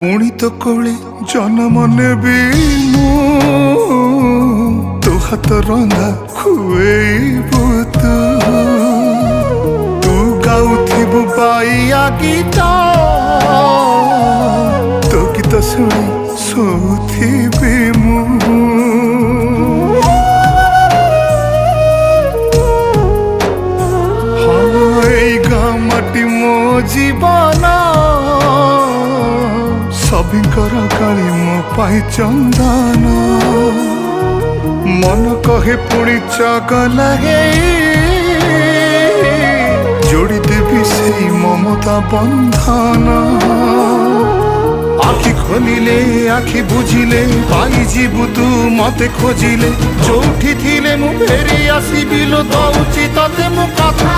पुणी तो कोले जन्म नेबी तो हाथ रंधा खुएबू तू गाउथिबु बाइया गीत तो गीत शुणी सोथिबी मु माटी मो जीवन सबिंकर काली मो पाई चंदन मन कहे पुणी चगलागे जोड़ी देवी से ममता बंधन आखि खोलिले आखि बुझिले पाई जीवु तू मते खोजिले जोठी थिले मु फेरी आसीबी लो दउची तते मु कथा।